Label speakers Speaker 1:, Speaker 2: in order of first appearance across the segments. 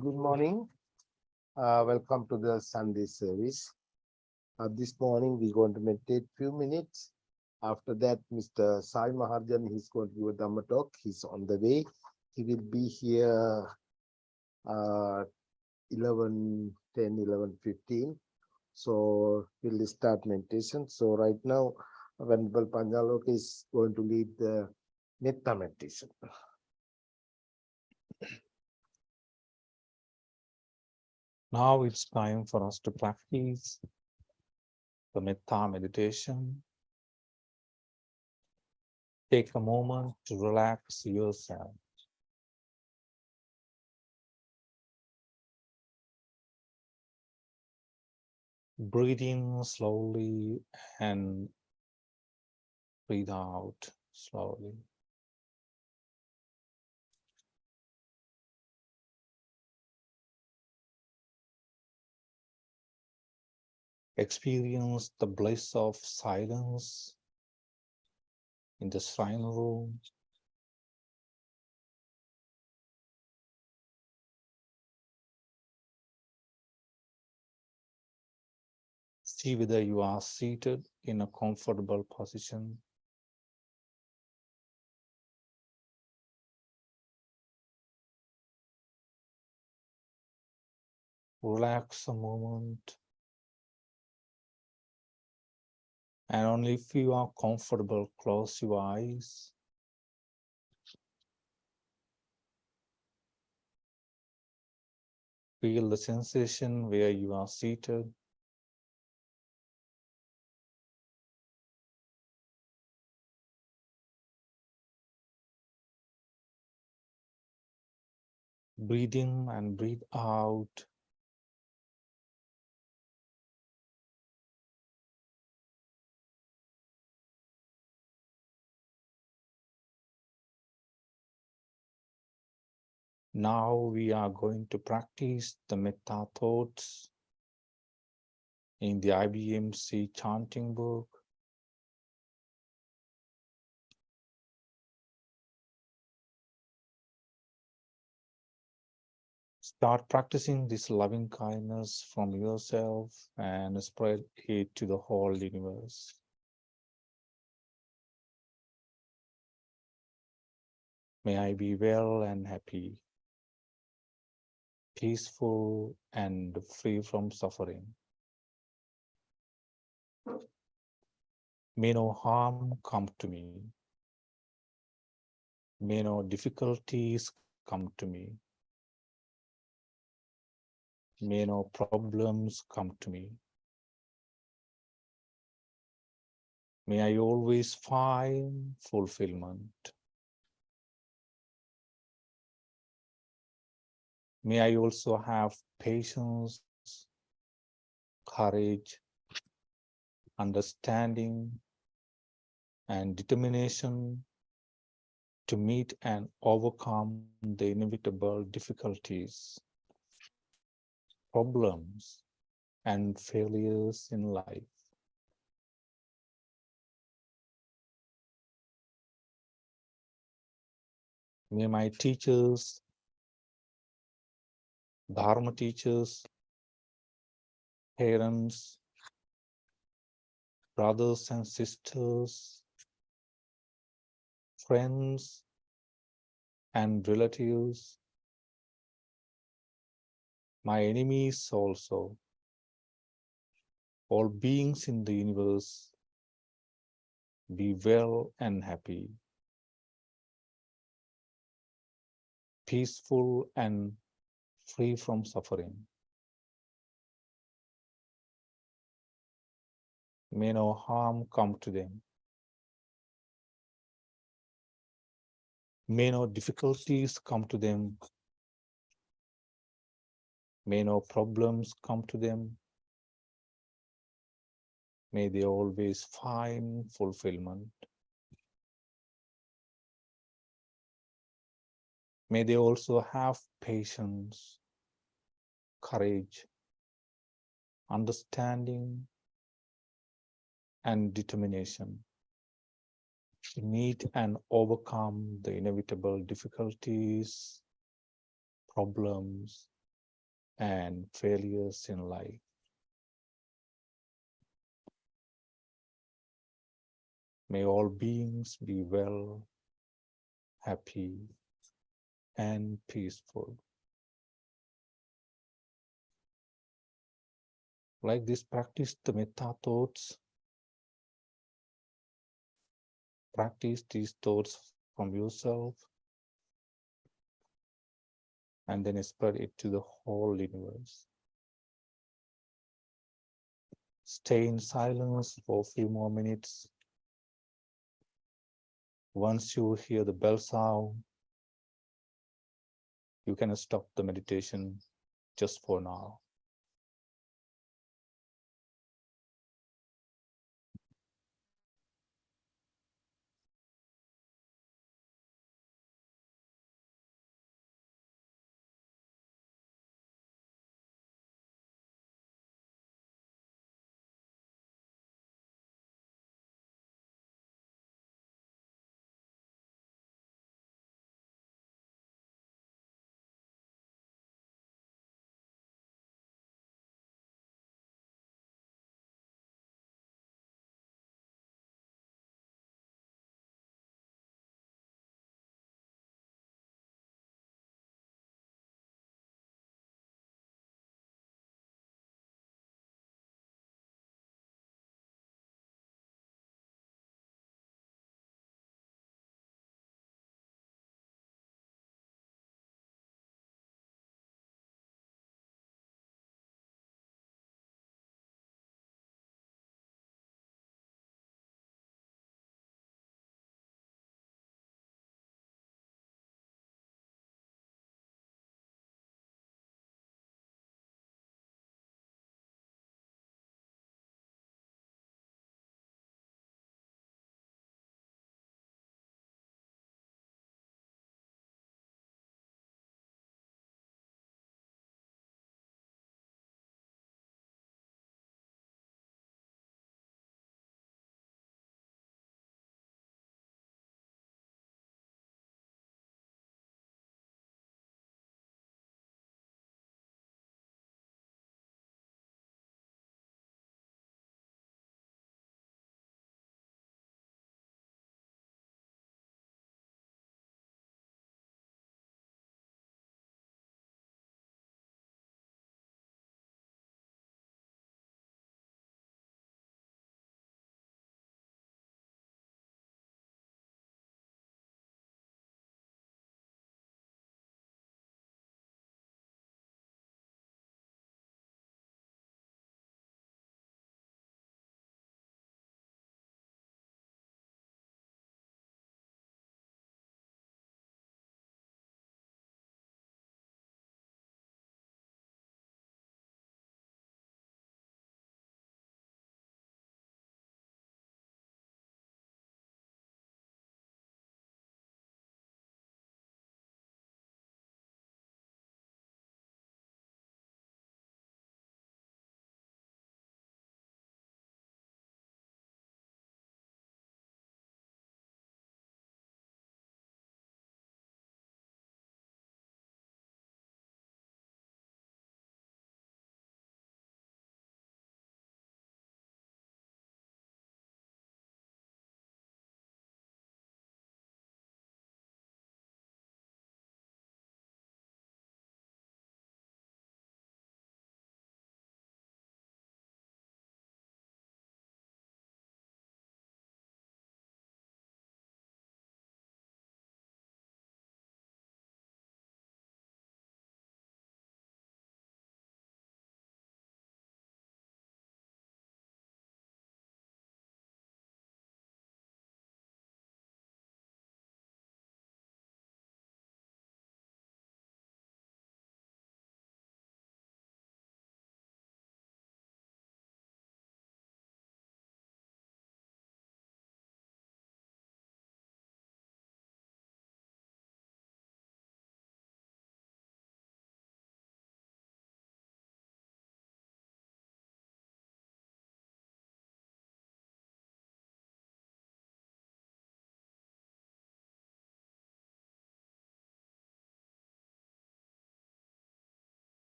Speaker 1: Good morning. Welcome to the Sunday service. This morning we're going to meditate few minutes. After that, Mr. Sai Maharjan, he's going to give a Dhamma talk. He's on the way. He will be here 11:10, 11:15. So we'll start meditation. So right now, Venerable Panjalok is going to lead the Metta meditation.
Speaker 2: Now it's time for us to practice the Metta meditation. Take a moment to relax yourself. Breathe in slowly and breathe out slowly. Experience the bliss of silence in the shrine room. See whether you are seated in a comfortable position. Relax a moment. And only if you are comfortable, close your eyes. Feel the sensation where you are seated. Breathe in and breathe out. Now we are going to practice the metta thoughts in the IBMC chanting book. Start practicing this loving kindness from yourself and spread it to the whole universe. May I be well and happy, peaceful and free from suffering. May no harm come to me. May no difficulties come to me. May no problems come to me. May I always find fulfillment. May I also have patience, courage, understanding, and determination to meet and overcome the inevitable difficulties, problems, and failures in life. May my teachers, Dharma teachers, parents, brothers and sisters, friends, and relatives, my enemies also, all beings in the universe, be well and happy, peaceful and free from suffering. May no harm come to them. May no difficulties come to them. May no problems come to them. May they always find fulfillment. May they also have patience, courage, understanding, and determination to meet and overcome the inevitable difficulties, problems, and failures in life. May all beings be well, happy, and peaceful. Like this, practice the metta thoughts. Practice these thoughts from yourself and then spread it to the whole universe. Stay in silence for a few more minutes. Once you hear the bell sound, you can stop the meditation just for now.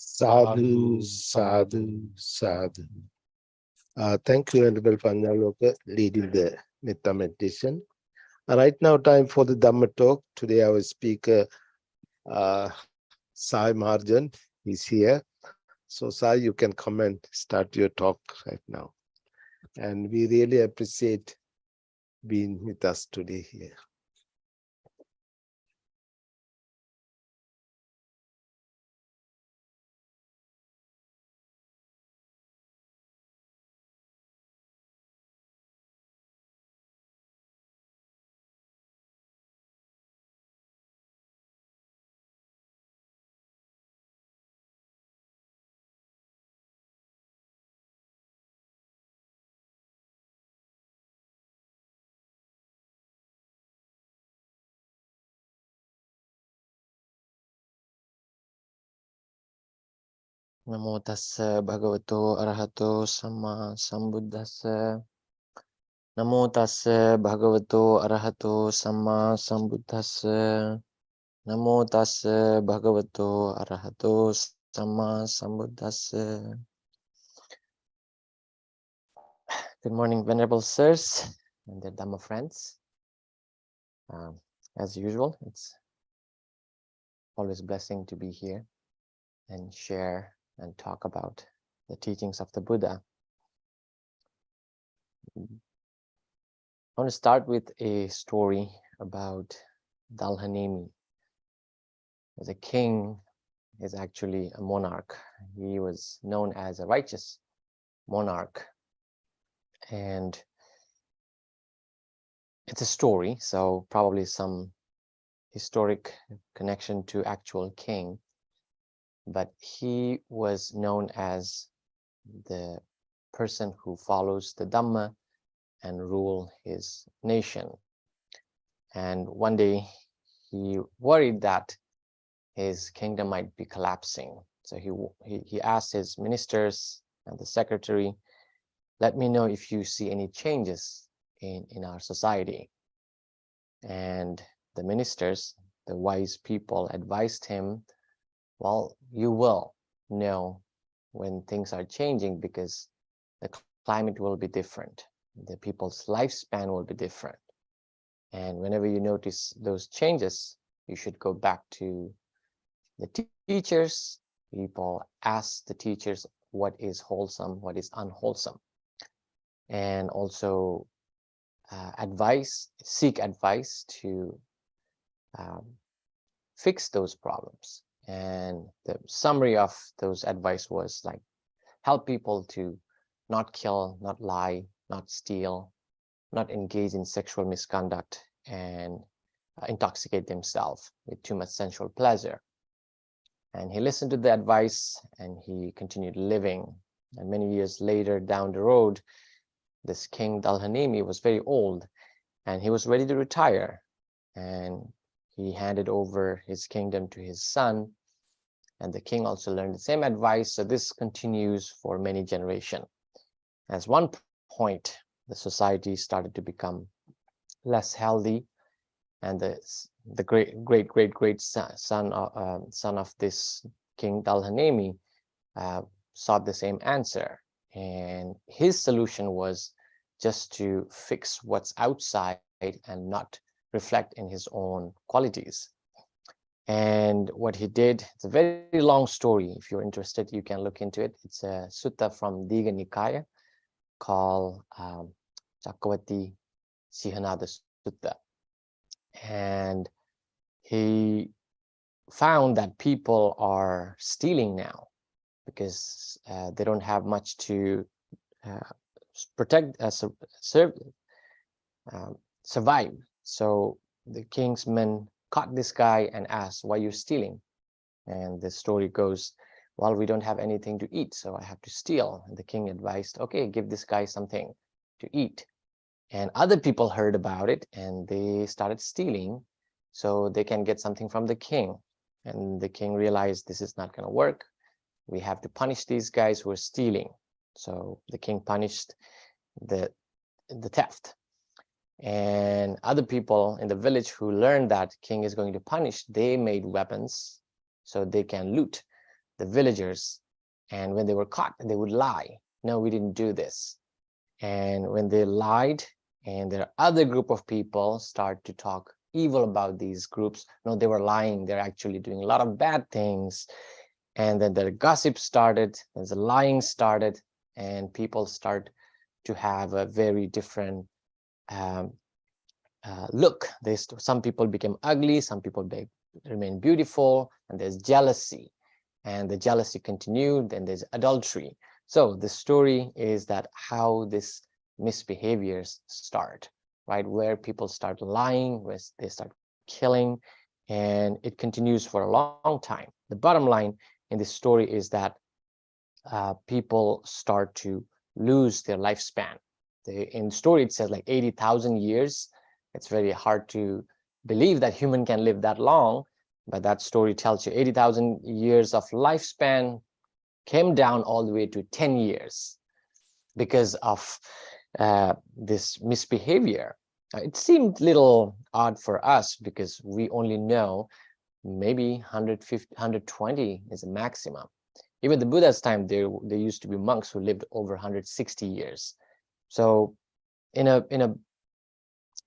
Speaker 1: Sadhu, sadhu, sadhu. Thank you, Honorable Panyaloka, leading the Metta meditation. Right now, time for the Dhamma Talk. Today, our speaker, Sai Marjan, is here. So, Sai, you can come and start your talk right now. And we really appreciate being with us today here.
Speaker 3: Namo tassa bhagavato arahato samma sambuddhassa. Namo tassa bhagavato arahato samma sambuddhassa. Namo tassa bhagavato arahato samma sambuddhassa. Good morning, Venerable Sirs and their Dhamma friends. As usual, it's always a blessing to be here and share and talk about the teachings of the Buddha. I want to start with a story about Dalhanemi. The king is actually a monarch. He was known as a righteous monarch. And it's a story, so probably some historic connection to actual king. But he was known as the person who follows the Dhamma and rule his nation. And one day he worried that his kingdom might be collapsing. So he asked his ministers and the secretary, let me know if you see any changes in our society. And the ministers, the wise people, advised him, well, you will know when things are changing because the climate will be different. The people's lifespan will be different. And whenever you notice those changes, you should go back to the teachers. People ask the teachers what is wholesome, what is unwholesome. And also seek advice to fix those problems. And the summary of those advice was like, help people to not kill, not lie, not steal, not engage in sexual misconduct, and intoxicate themselves with too much sensual pleasure. And he listened to the advice and he continued living. And many years later down the road, this king Dalhanemi was very old and he was ready to retire. And he handed over his kingdom to his son. And the king also learned the same advice. So this continues for many generations. At one point, the society started to become less healthy. And the great son of this king Dalhanemi sought the same answer. And his solution was just to fix what's outside and not reflect in his own qualities. And what he did, it's a very long story. If you're interested, you can look into it. It's a sutta from Digha Nikaya called Chakravarti Sihanada Sutta. And he found that people are stealing now because they don't have much to protect, survive. So the king's men caught this guy and asked, why you're stealing? And the story goes, well, we don't have anything to eat, so I have to steal. And the king advised, okay, give this guy something to eat. And other people heard about it and they started stealing so they can get something from the king. And the king realized this is not going to work. We have to punish these guys who are stealing. So the king punished the theft. And other people in the village who learned that king is going to punish, they made weapons so they can loot the villagers. And when they were caught, they would lie. No, we didn't do this. And when they lied, and there are other group of people start to talk evil about these groups, no, they were lying. They're actually doing a lot of bad things. And then the gossip started, and the lying started, and people start to have a very different look. Some people became ugly, some people remain beautiful, and there's jealousy, and the jealousy continued. Then there's adultery. So the story is that how this misbehaviors start, right? Where people start lying, where they start killing, and it continues for a long time. The bottom line in this story is that people start to lose their lifespan. In the story, it says like 80,000 years. It's very hard to believe that human can live that long, but that story tells you 80,000 years of lifespan came down all the way to 10 years because of this misbehavior. It seemed little odd for us because we only know maybe 150, 120 is a maximum. Even the Buddha's time, there used to be monks who lived over 160 years. So in a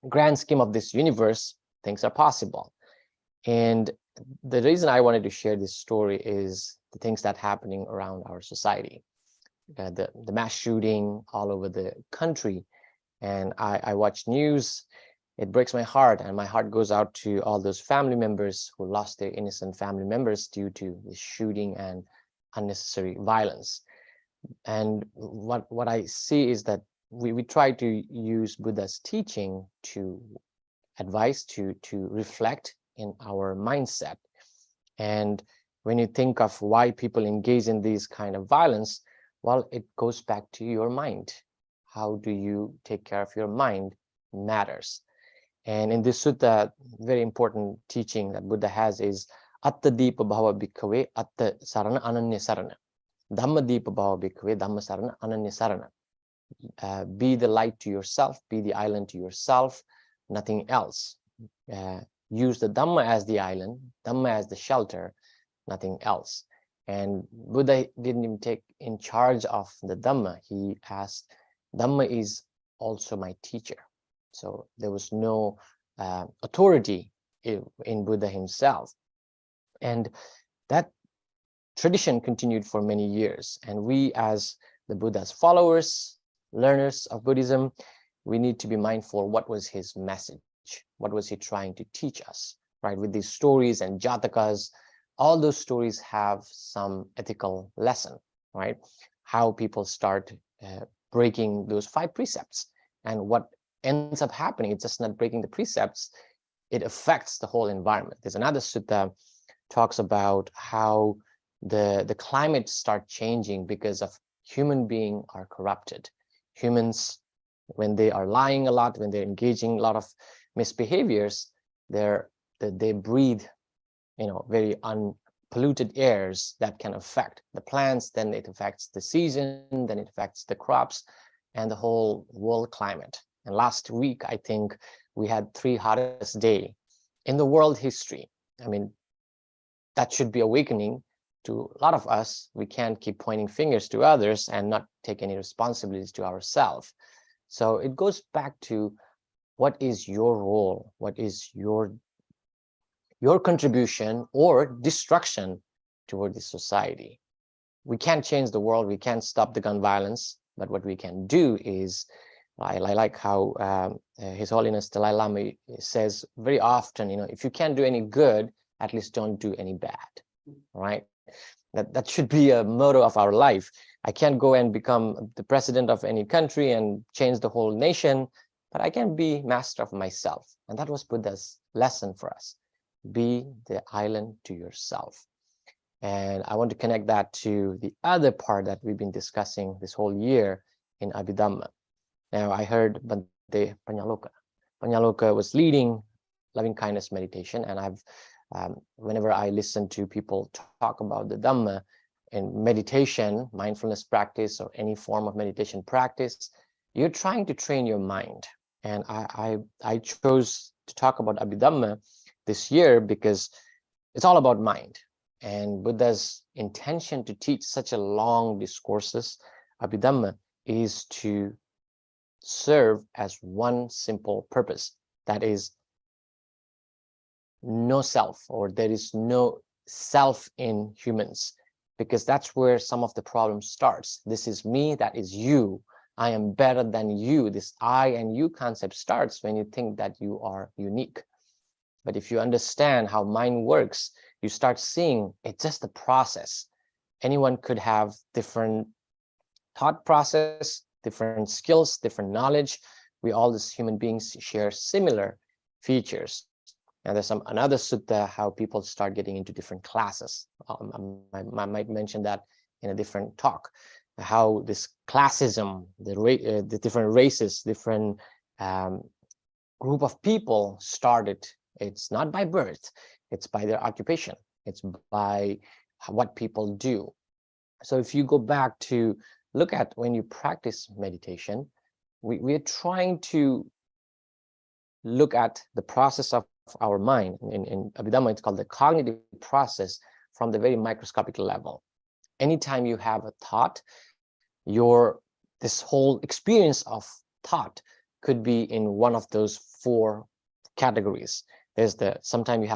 Speaker 3: grand scheme of this universe, things are possible. And the reason I wanted to share this story is the things that are happening around our society. The mass shooting all over the country. And I watch news, it breaks my heart, and my heart goes out to all those family members who lost their innocent family members due to the shooting and unnecessary violence. And what I see is that we try to use Buddha's teaching to advise, to reflect in our mindset. And when you think of why people engage in these kind of violence, well, it goes back to your mind. How do you take care of your mind matters. And in this sutta, very important teaching that Buddha has is Atta Deepa Bhava Bhikkhave Atta Sarana Ananya Sarana. Dhamma Deepa Bhava Bhikkhave Dhamma Sarana Ananya Sarana. Be the light to yourself, be the island to yourself, nothing else. Use the Dhamma as the island, Dhamma as the shelter, nothing else. And Buddha didn't even take in charge of the Dhamma. He asked, Dhamma is also my teacher. So there was no authority in Buddha himself. And that tradition continued for many years. And we, as the Buddha's followers, learners of Buddhism, we need to be mindful, what was his message? What was he trying to teach us, right? With these stories and jatakas, all those stories have some ethical lesson, right? How people start breaking those 5 precepts. And what ends up happening, it's just not breaking the precepts, it affects the whole environment. There's another sutta talks about how the climate start changing because of human beings are corrupted. Humans, when they are lying a lot, when they're engaging a lot of misbehaviors, they breathe, very unpolluted airs that can affect the plants, then it affects the season, then it affects the crops and the whole world climate. And last week, I think we had 3 hottest day in the world history. I mean, that should be awakening to a lot of us. We can't keep pointing fingers to others and not take any responsibilities to ourselves. So it goes back to, what is your role? What is your contribution or destruction toward this society? We can't change the world. We can't stop the gun violence. But what we can do is, I like how His Holiness Dalai Lama says very often, if you can't do any good, at least don't do any bad, right? That should be a motto of our life. I can't go and become the president of any country and change the whole nation, but I can be master of myself. And that was Buddha's lesson for us. Be the island to yourself. And I want to connect that to the other part that we've been discussing this whole year in Abhidhamma. Now, I heard Bhante Panyaloka. Panyaloka was leading loving kindness meditation, and whenever I listen to people talk about the Dhamma and meditation, mindfulness practice, or any form of meditation practice, you're trying to train your mind. And I chose to talk about Abhidhamma this year because it's all about mind. And Buddha's intention to teach such a long discourses, Abhidhamma, is to serve as one simple purpose. That is, no self, or there is no self in humans, because that's where some of the problem starts. This is me, that is you. I am better than you. This I and you concept starts when you think that you are unique. But if you understand how mind works, you start seeing it's just a process. Anyone could have different thought process, different skills, different knowledge. We all as human beings share similar features. And there's another sutta how people start getting into different classes. I might mention that in a different talk. How this classism, the different races, different group of people started. It's not by birth, it's by their occupation, it's by what people do. So if you go back to look at when you practice meditation, we are trying to look at the process of our mind. In Abhidhamma, it's called the cognitive process from the very microscopic level. Anytime you have a thought, this whole experience of thought could be in one of those four categories. There's sometimes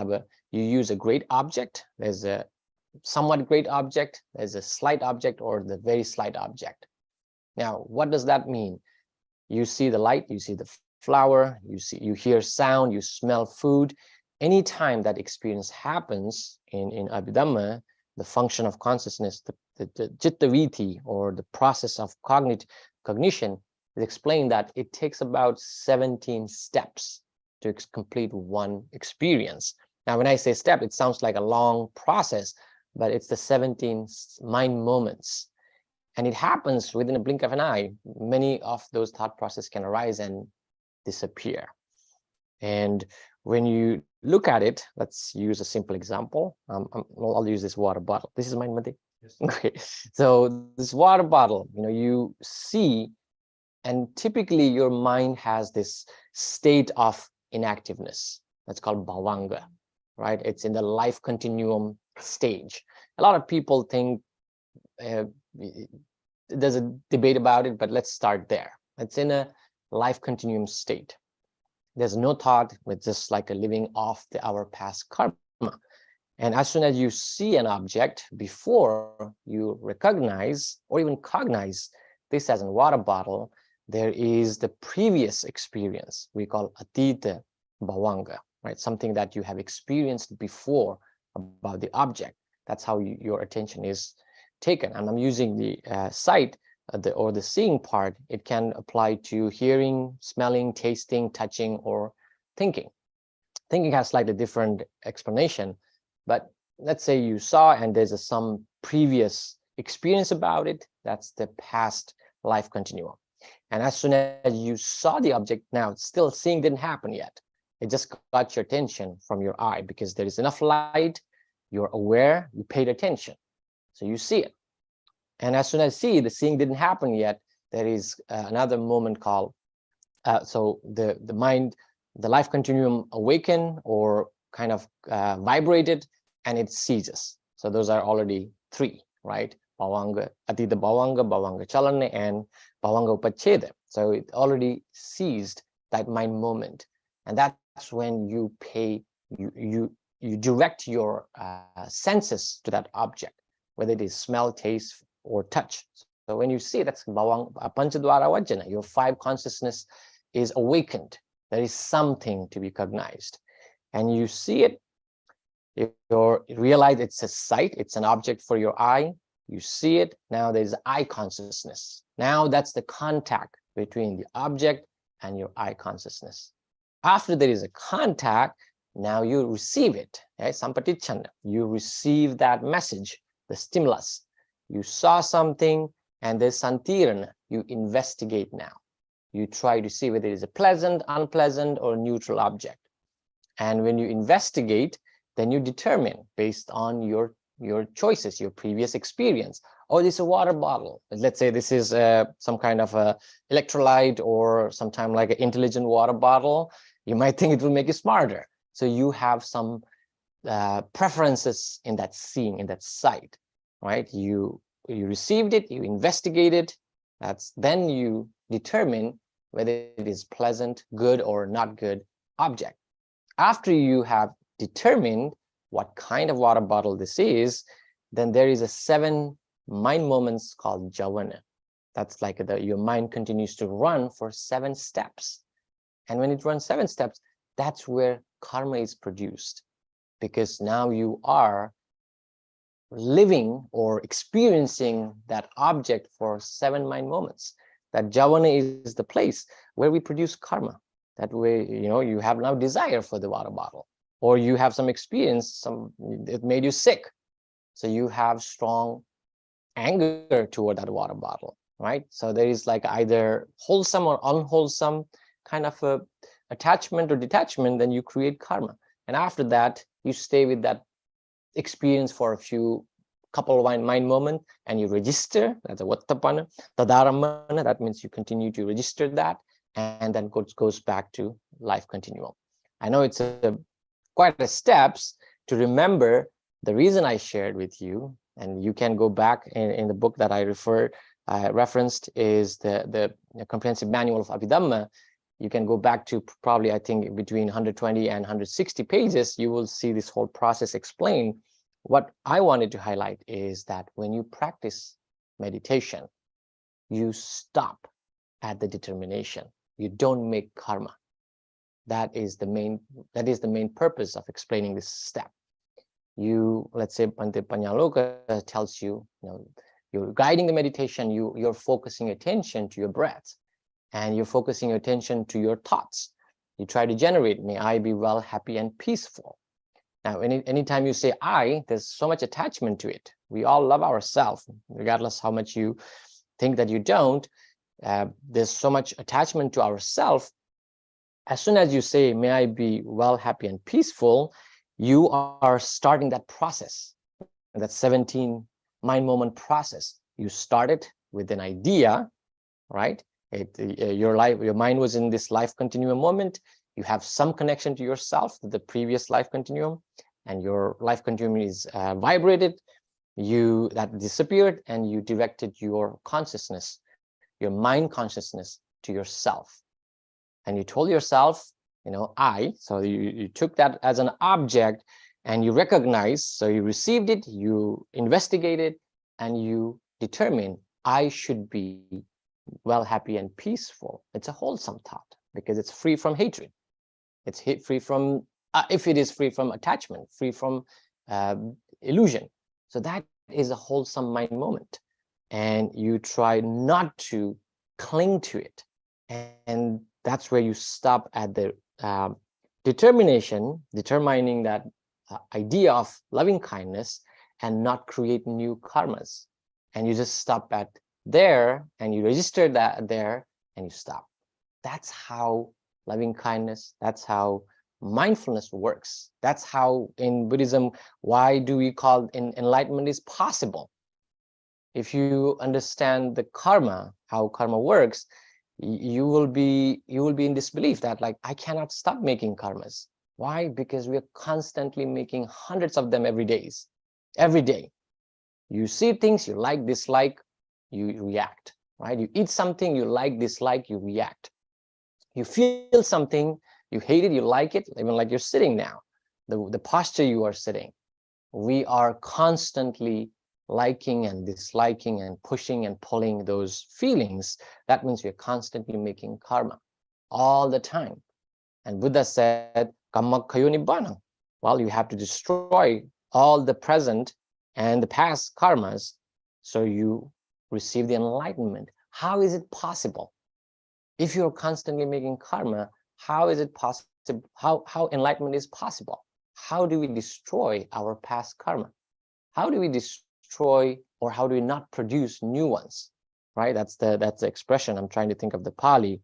Speaker 3: you use a great object, there's a somewhat great object, there's a slight object, or the very slight object. Now, what does that mean? You see the light, you see the flower, you hear sound, you smell food. Anytime that experience happens in Abhidhamma, the function of consciousness, the citta vritti, or the process of cognition, is explained that it takes about 17 steps to complete one experience. Now, when I say step, it sounds like a long process, but it's the 17 mind moments. And it happens within a blink of an eye. Many of those thought processes can arise and disappear. And when you look at it, let's use a simple example. I'll use this water bottle. This is mine, Mati. Yes. Okay. So this water bottle, you see, and typically your mind has this state of inactiveness. That's called bhavanga, right? It's in the life continuum stage. A lot of people think there's a debate about it, but let's start there. It's in a life continuum state. There's no thought, it's just like a living off our past karma. And as soon as you see an object, before you recognize or even cognize this as a water bottle, there is the previous experience we call atita bhavanga, right? Something that you have experienced before about the object. That's how your attention is taken. And I'm using the sight or the seeing part. It can apply to hearing, smelling, tasting, touching, or thinking. Thinking has slightly different explanation, but let's say you saw and there's some previous experience about it. That's the past life continuum. And as soon as you saw the object, now still seeing didn't happen yet. It just got your attention from your eye because there is enough light, you're aware, you paid attention. So you see it. And as soon as the seeing didn't happen yet, there is another moment called, so the mind, the life continuum awakened or kind of vibrated, and it ceases. So those are already three, right? Bhavanga, atita bhavanga, bhavanga chalana, and bhavanga upacheda. So it already ceased that mind moment. And that's when you direct your senses to that object, whether it is smell, taste, or touch. So when you see, that's bhavanga panchadvara vajjana, your five consciousness is awakened. There is something to be cognized. And you see it, you realize it's a sight, it's an object for your eye. You see it, now there's eye consciousness. Now that's the contact between the object and your eye consciousness. After there is a contact, now you receive it, right? Sampatichanda, you receive that message, the stimulus. You saw something and there's santirana, you investigate now. You try to see whether it is a pleasant, unpleasant, or neutral object. And when you investigate, then you determine based on your choices, your previous experience. Oh, this is a water bottle. Let's say this is some kind of a electrolyte or sometime like an intelligent water bottle. You might think it will make you smarter. So you have some preferences in that scene, in that sight, right? You received it, you investigate it. Then you determine whether it is pleasant, good, or not good object. After you have determined what kind of water bottle this is, then there is a 7 mind moments called javana. That's like your mind continues to run for 7 steps. And when it runs 7 steps, that's where karma is produced. Because now you are living or experiencing that object for 7 mind moments. That javana is the place where we produce karma. That way, you have now desire for the water bottle, or you have some experience, it made you sick. So you have strong anger toward that water bottle, right? So there is like either wholesome or unwholesome kind of a attachment or detachment, then you create karma. And after that, you stay with that experience for a couple of mind moment, and you register. That's a vattapana. Tadaramana, that means you continue to register that, and then goes back to life continuum. I know it's quite a steps to remember the reason I shared with you, and you can go back in the book that I referenced is the Comprehensive Manual of Abhidhamma. You can go back to probably, I think, between 120 and 160 pages, you will see this whole process explained. What I wanted to highlight is that when you practice meditation, you stop at the determination. You don't make karma. That is the main purpose of explaining this step. Let's say Bhante Panyaloka tells you, you're guiding the meditation, you're focusing attention to your breath, and you're focusing your attention to your thoughts. You try to generate, may I be well, happy, and peaceful. Now, anytime you say I, there's so much attachment to it. We all love ourselves, regardless how much you think that you don't. There's so much attachment to ourselves. As soon as you say, may I be well, happy, and peaceful, you are starting that process, that 17 mind moment process. You started with an idea, right? Your mind was in this life continuum moment. You have some connection to yourself, to the previous life continuum, and your life continuum is vibrated. That disappeared, and you directed your consciousness, your mind consciousness, to yourself. And you told yourself, I. So you took that as an object, and you recognize. So you received it, you investigated, and you determine I should be well, happy, and peaceful. It's a wholesome thought because it's free from hatred. It's free from, if it is free from attachment, free from illusion. So that is a wholesome mind moment. And you try not to cling to it. And that's where you stop at the determining that idea of loving kindness and not create new karmas. And you just stop at there, and you register that there, and you stop. That's how loving kindness, that's how mindfulness works. That's how in Buddhism, why do we call enlightenment is possible? If you understand the karma, how karma works, you will be in disbelief that like, I cannot stop making karmas. Why? Because we are constantly making hundreds of them every day. You see things you like, dislike, you react, right? You eat something you like, dislike, you react. You feel something, you hate it, you like it, even like you're sitting now, the posture you are sitting. We are constantly liking and disliking and pushing and pulling those feelings. That means we're constantly making karma all the time. And Buddha said, Kamma kayo nibbana. Well, you have to destroy all the present and the past karmas so you receive the enlightenment. How is it possible? If you're constantly making karma, how is it possible? How enlightenment is possible? How do we destroy our past karma? How do we destroy, or how do we not produce new ones? Right? That's the expression. I'm trying to think of the Pali.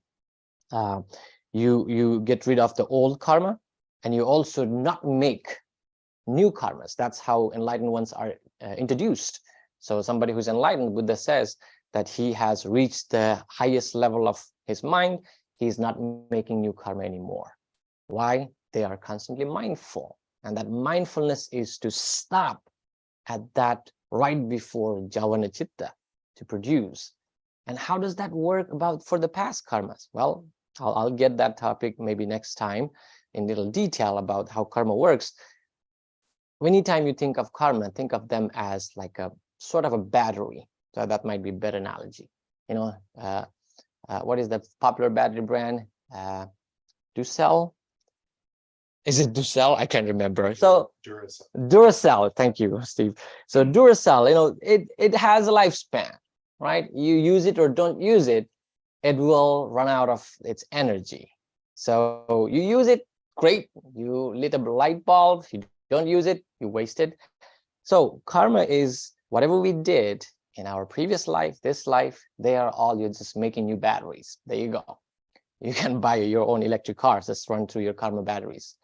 Speaker 3: You get rid of the old karma, and you also not make new karmas. That's how enlightened ones are introduced. So somebody who's enlightened, Buddha says that he has reached the highest level of his mind. He's not making new karma anymore. Why? They are constantly mindful. And that mindfulness is to stop at that right before Javana Chitta to produce. And how does that work about for the past karmas? Well, I'll get that topic maybe next time in little detail about how karma works. Anytime you think of karma, think of them as like a sort of a battery. So that might be a better analogy. What is the popular battery brand? Duracell? Is it Duracell? I can't remember. So Duracell. Thank you, Steve. So Duracell, it has a lifespan, right? You use it or don't use it, it will run out of its energy. So you use it, great. You lit a light bulb. You don't use it, you waste it. So karma is whatever we did in our previous life, this life, they are all, you're just making new batteries. There you go. You can buy your own electric cars, just run through your karma batteries.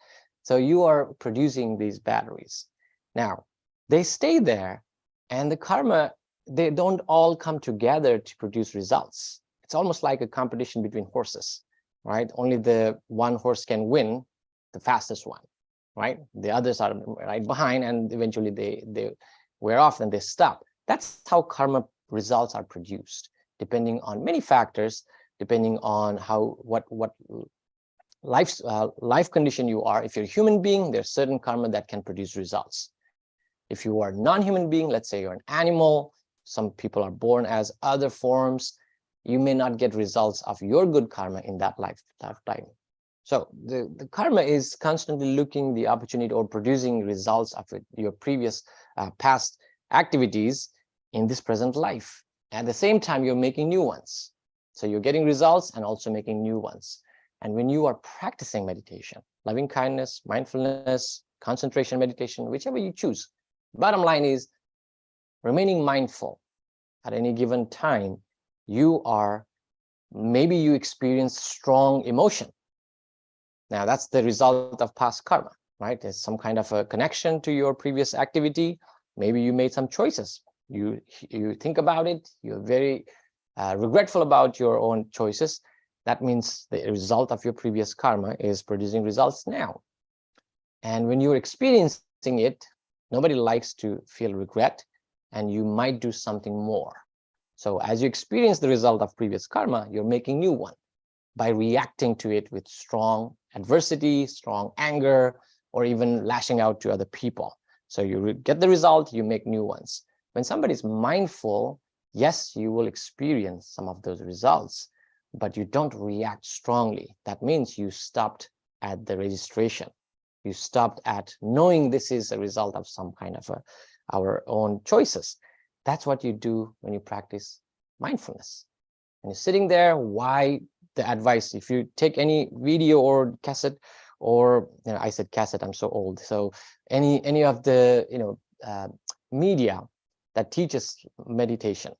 Speaker 3: So you are producing these batteries. Now, they stay there, and the karma, they don't all come together to produce results. It's almost like a competition between horses, right? Only the one horse can win, the fastest one, right? The others are right behind, and eventually they wear off and they stop. That's how karma results are produced, depending on many factors, depending on what life condition you are. If you're a human being, there's certain karma that can produce results. If you are a non-human being, let's say you're an animal, some people are born as other forms, you may not get results of your good karma in that lifetime. So the karma is constantly looking the opportunity or producing results of your previous past activities in this present life. At the same time, you're making new ones. So you're getting results and also making new ones. And when you are practicing meditation, loving kindness, mindfulness, concentration meditation, whichever you choose, bottom line is remaining mindful at any given time. Maybe you experience strong emotion. Now that's the result of past karma, right? There's some kind of a connection to your previous activity. Maybe you made some choices. You think about it. You're very regretful about your own choices. That means the result of your previous karma is producing results now. And when you're experiencing it, nobody likes to feel regret, and you might do something more. So as you experience the result of previous karma, you're making new one by reacting to it with strong adversity, strong anger, or even lashing out to other people. So you get the result, you make new ones. When somebody's mindful, yes, you will experience some of those results, but you don't react strongly. That means you stopped at the registration. You stopped at knowing this is a result of some kind of our own choices. That's what you do when you practice mindfulness. And you're sitting there, why the advice? If you take any video or cassette, or I said cassette, I'm so old. So any of the media that teaches meditation,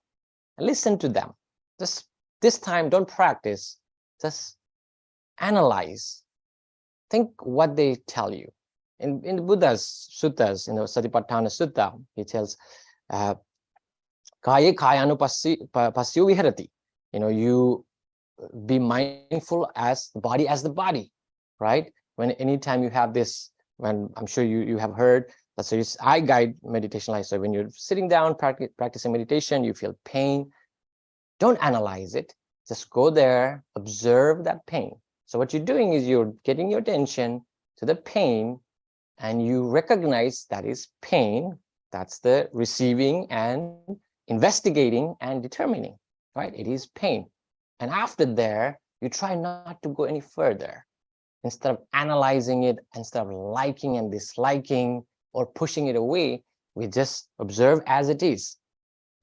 Speaker 3: listen to them. Just this time, don't practice. Just analyze. Think what they tell you. In the Buddha's suttas, Satipatthana Sutta, he tells, Kaya kayanu pasyo viharati. You be mindful as the body, right? When anytime you have this, when I'm sure you have heard, that's so I guide meditation like so. When you're sitting down practicing meditation, you feel pain. Don't analyze it. Just go there, observe that pain. So what you're doing is you're getting your attention to the pain, and you recognize that is pain. That's the receiving and investigating and determining, right? It is pain. And after there, you try not to go any further. Instead of analyzing it, instead of liking and disliking or pushing it away, we just observe as it is.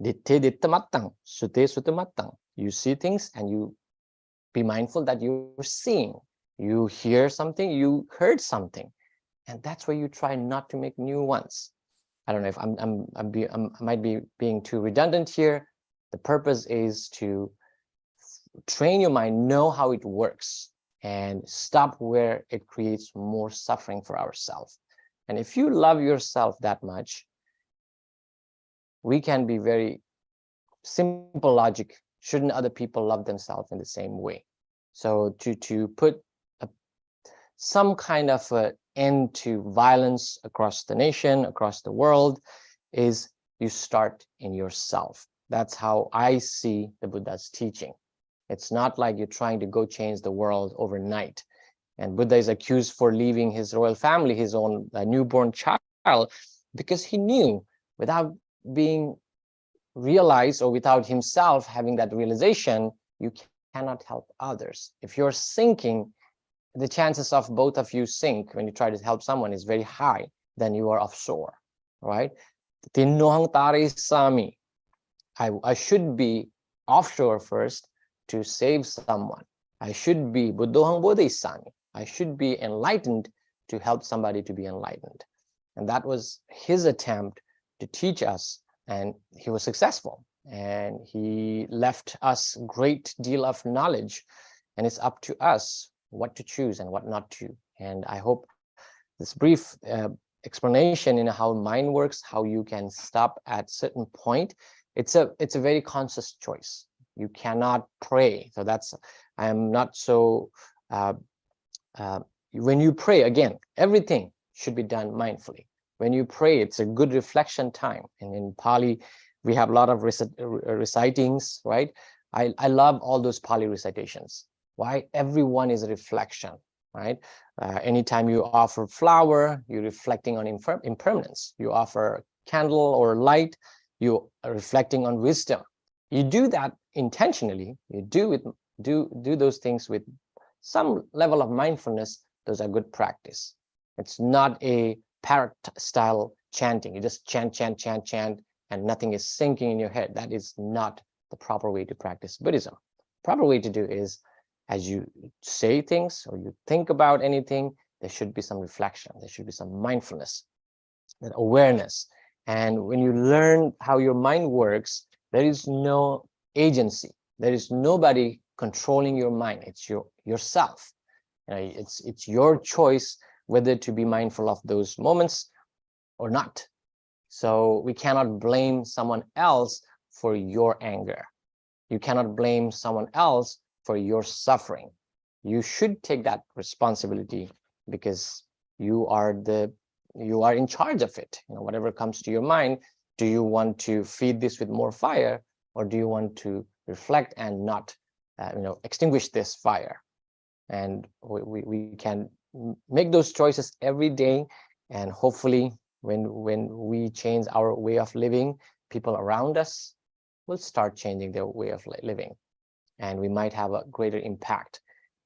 Speaker 3: Ditte ditta mattang, sute sute mattang. You see things and you be mindful that you're seeing. You hear something, you heard something. And that's where you try not to make new ones. I don't know if I might be being too redundant here. The purpose is to train your mind, know how it works, and stop where it creates more suffering for ourselves. And if you love yourself that much, we can be very simple logic. Shouldn't other people love themselves in the same way? So to put some kind of a end to violence across the nation, across the world, is you start in yourself. That's how I see the Buddha's teaching. It's not like you're trying to go change the world overnight. And Buddha is accused for leaving his royal family, his own newborn child, because he knew without being realized or without himself having that realization, you cannot help others. If you're sinking, the chances of both of you sink when you try to help someone is very high, then you are offshore, right? I should be offshore first to save someone. I should be buddhohang bodhisami. I should be enlightened to help somebody to be enlightened. And that was his attempt to teach us, and he was successful. And he left us a great deal of knowledge, and it's up to us what to choose and what not to. And I hope this brief explanation in how mind works, how you can stop at certain point, it's a very conscious choice. You cannot pray. So that's, I am not so, when you pray, again, everything should be done mindfully. When you pray, it's a good reflection time. And in Pali, we have a lot of recitings, right? I love all those Pali recitations. Why? Everyone is a reflection, right? Anytime you offer flower, you're reflecting on impermanence. You offer candle or light, you are reflecting on wisdom. You do that intentionally. You do those things with some level of mindfulness. Those are good practice. It's not a parrot style chanting. You just chant, chant, chant, chant, and nothing is sinking in your head. That is not the proper way to practice Buddhism. Proper way to do is, as you say things or you think about anything, there should be some reflection. There should be some mindfulness, that awareness. And when you learn how your mind works, there is no agency. There is nobody controlling your mind. It's yourself. It's your choice whether to be mindful of those moments or not. So we cannot blame someone else for your anger. You cannot blame someone else for your suffering. You should take that responsibility because you are in charge of it. Whatever comes to your mind, do you want to feed this with more fire, or do you want to reflect and not extinguish this fire? And we can make those choices every day, and hopefully when we change our way of living, people around us will start changing their way of living, and we might have a greater impact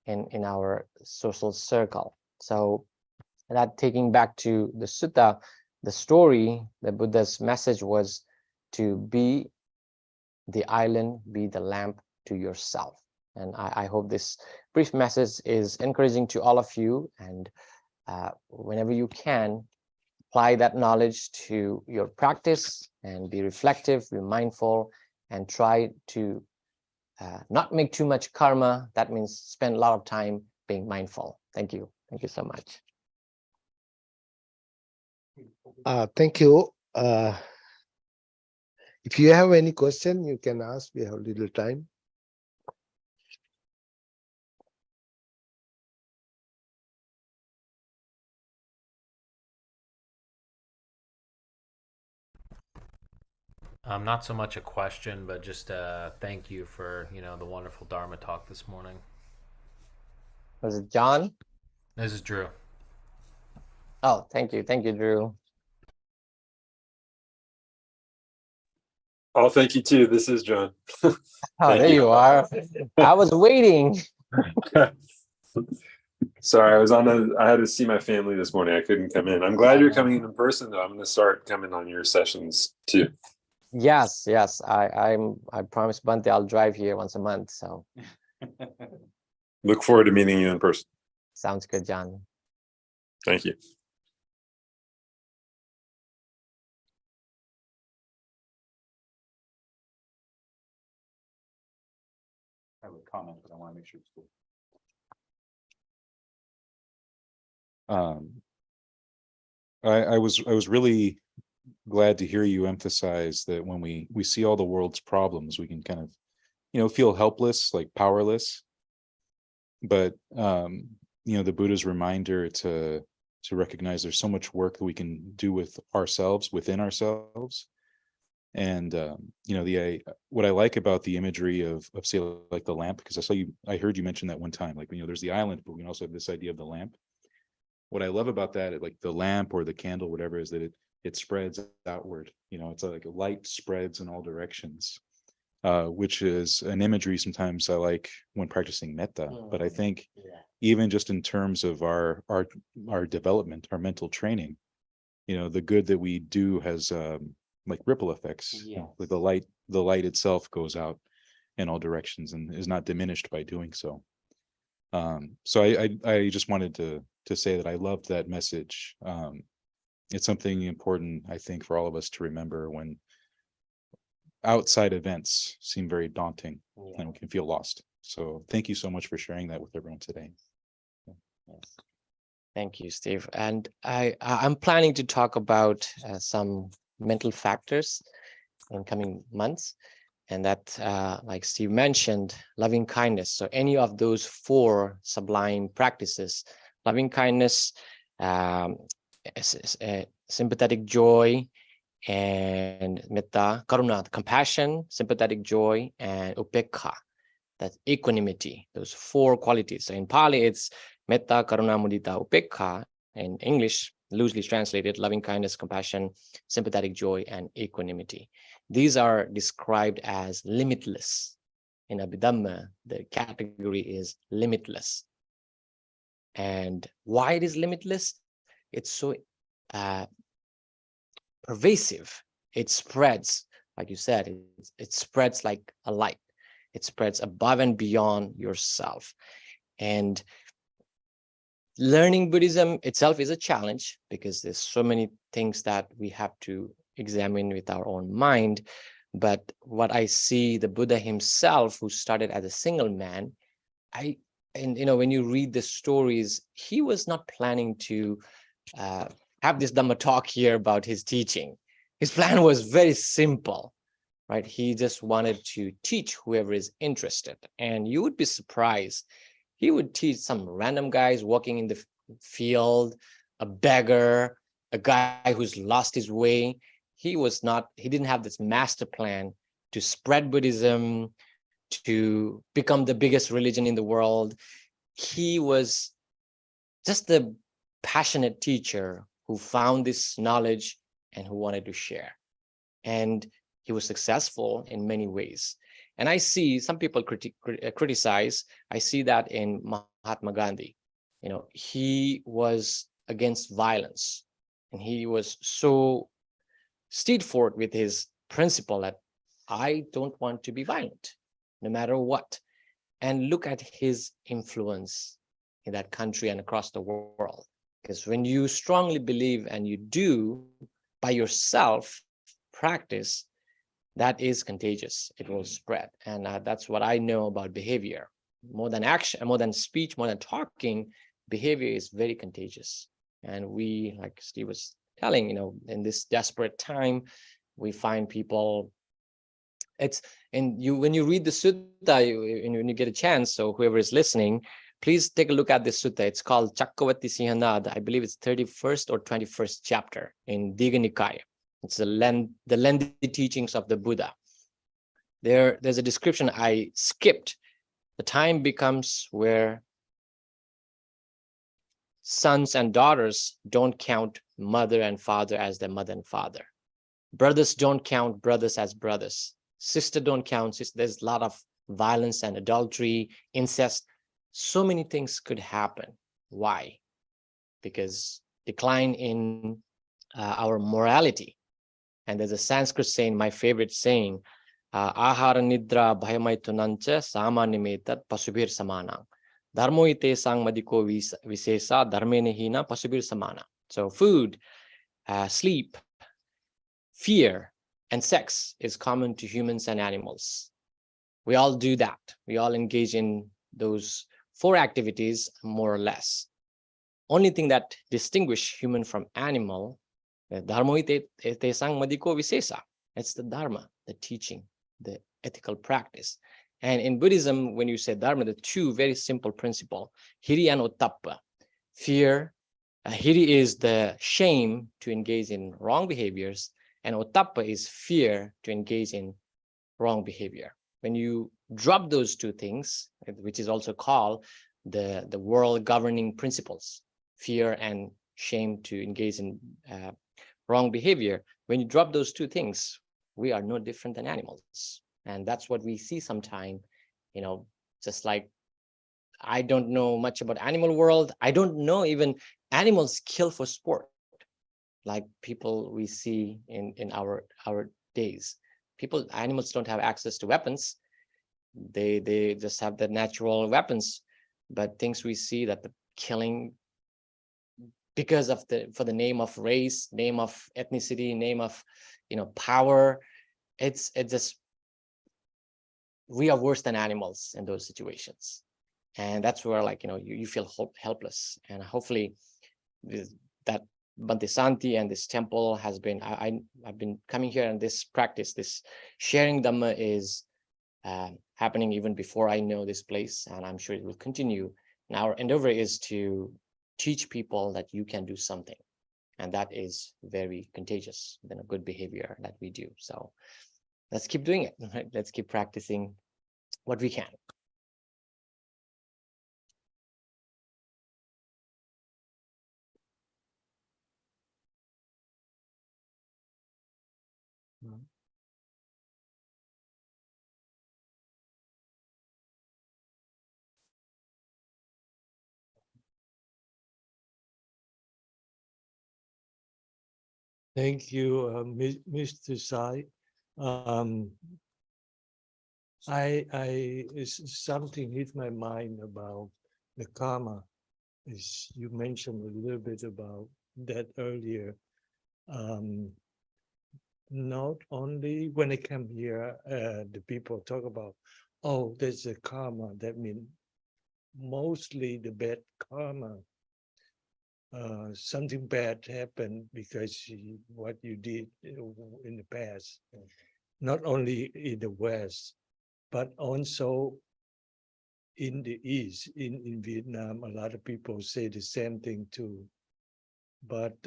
Speaker 3: in our social circle. So that, taking back to the sutta, the story, the Buddha's message was to be the island, be the lamp to yourself. And I hope this brief message is encouraging to all of you, and whenever you can, apply that knowledge to your practice and be reflective, be mindful, and try to not make too much karma. That means spend a lot of time being mindful. Thank you. Thank you so much.
Speaker 1: Thank you. If you have any question, you can ask. We have a little time.
Speaker 4: Not so much a question, but just thank you for the wonderful Dharma talk this morning.
Speaker 3: Was it John?
Speaker 4: This is Drew.
Speaker 3: Oh, thank you, Drew.
Speaker 5: Oh, thank you too. This is John.
Speaker 3: Oh, there you are. I was waiting.
Speaker 5: Sorry, I had to see my family this morning. I couldn't come in. I'm glad you're coming in person though. I'm going to start coming on your sessions too.
Speaker 3: Yes. I promised Bante I'll drive here once a month. So
Speaker 5: Look forward to meeting you in person.
Speaker 3: sounds good, John.
Speaker 5: Thank you.
Speaker 2: I have a comment, but I want to make sure it's cool. I was really glad to hear you emphasize that when we see all the world's problems, we can kind of, feel helpless, like powerless. But the Buddha's reminder to to recognize there's so much work that we can do with ourselves, within ourselves. And what I like about the imagery of say like the lamp, because I heard you mention that one time, like, there's the island, but we can also have this idea of the lamp. What I love about that, like the lamp or the candle, whatever, is that it spreads outward. It's like light spreads in all directions, which is an imagery sometimes I like when practicing metta. But I think even just in terms of our development, our mental training, the good that we do has like ripple effects. Like the light itself goes out in all directions and is not diminished by doing so. So I just wanted to say that I loved that message. It's something important, I think, for all of us to remember when outside events seem very daunting and we can feel lost. So thank you so much for sharing that with everyone today.
Speaker 3: Yes. Thank you, Steve. And I'm planning to talk about some mental factors in coming months. And that, like Steve mentioned, loving kindness. So any of those 4 sublime practices, loving kindness, sympathetic joy, and metta, karuna, compassion, sympathetic joy, and upekha, that's equanimity, those 4 qualities. So in Pali, it's metta, karuna, mudita, upekha. In English, loosely translated, loving kindness, compassion, sympathetic joy, and equanimity. These are described as limitless. In Abhidhamma, the category is limitless. And why it is limitless? It's so pervasive. It spreads, like you said, it spreads like a light. It spreads above and beyond yourself. And learning Buddhism itself is a challenge because there's so many things that we have to examine with our own mind. But what I see, the Buddha himself, who started as a single man, when you read the stories, he was not planning to have this Dhamma talk here about his teaching. His plan was very simple, right? He just wanted to teach whoever is interested. And you would be surprised. He would teach some random guys walking in the field, a beggar, a guy who's lost his way. He didn't have this master plan to spread Buddhism, to become the biggest religion in the world. He was just the passionate teacher who found this knowledge and who wanted to share. And he was successful in many ways. And I see some people criticize. I see that in Mahatma Gandhi. He was against violence, and he was so steadfast with his principle that I don't want to be violent, no matter what. And look at his influence in that country and across the world. Because when you strongly believe and you do by yourself practice, that is contagious. It will spread. And that's what I know about behavior. More than action, more than speech, more than talking, behavior is very contagious. And we, like Steve was telling, in this desperate time, we find people, when you read the sutta, when you get a chance, so whoever is listening, please take a look at this sutta. It's called Chakkavati Sihanad. I believe it's 31st or 21st chapter in Digha Nikaya. It's the lengthy teachings of the Buddha. There's a description I skipped. The time becomes where sons and daughters don't count mother and father as their mother and father. Brothers don't count brothers as brothers. Sister don't count sisters. There's a lot of violence and adultery, incest. So many things could happen. Why? Because decline in our morality. And there's a Sanskrit saying, my favorite saying, Ahara nidra bhayamaitunancha samanimetat pasubir samanang. Dharmo ite sang madiko visesa dharmene hina pasubir samana. So food, sleep, fear, and sex is common to humans and animals. We all do that. We all engage in those 4 activities, more or less. Only thing that distinguishes human from animal, dharmo ite sang madiko visesa. It's the dharma, the teaching, the ethical practice. And in Buddhism, when you say dharma, the 2 very simple principles, hiri and ottappa, fear Hiri is the shame to engage in wrong behaviors, and Ottappa is fear to engage in wrong behavior. When you drop those two things, which is also called the world governing principles, fear and shame to engage in wrong behavior, when you drop those two things, we are no different than animals. And that's what we see sometime, just like I don't know much about animal world. I don't know even animals kill for sport, like people we see in our days. Animals don't have access to weapons. They just have the natural weapons, but things we see that the killing because of for the name of race, name of ethnicity, name of power, it's just, we are worse than animals in those situations. And that's where you feel helpless. And hopefully that Bantisanti and this temple has been, I've been coming here, and this practice, this sharing Dhamma is happening even before I know this place, and I'm sure it will continue. And our endeavor is to teach people that you can do something, and that is very contagious than a good behavior that we do. So let's keep doing it, right? Let's keep practicing what we can.
Speaker 6: Thank you, Mr. Sai. Something hit my mind about the karma. As you mentioned a little bit about that earlier. Not only when I come here, the people talk about, oh, there's a karma. That means mostly the bad karma. Something bad happened because what you did in the past, not only in the West, but also in the East, in Vietnam. A lot of people say the same thing too. But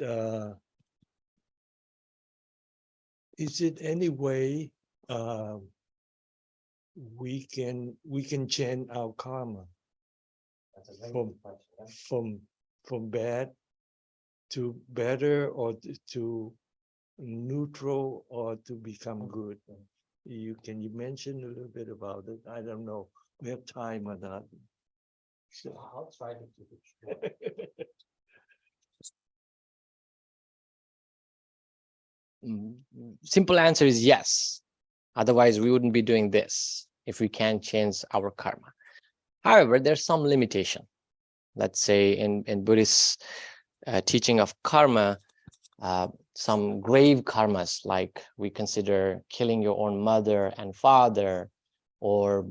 Speaker 6: is it any way we can change our karma from bad to better, or to neutral, or to become good? Can you mention a little bit about it? I don't know. We have time or not. So I'll try to keep it short.
Speaker 3: Simple answer is yes. Otherwise, we wouldn't be doing this if we can't change our karma. However, there's some limitation. Let's say in Buddhist teaching of karma, some grave karmas, like we consider killing your own mother and father, or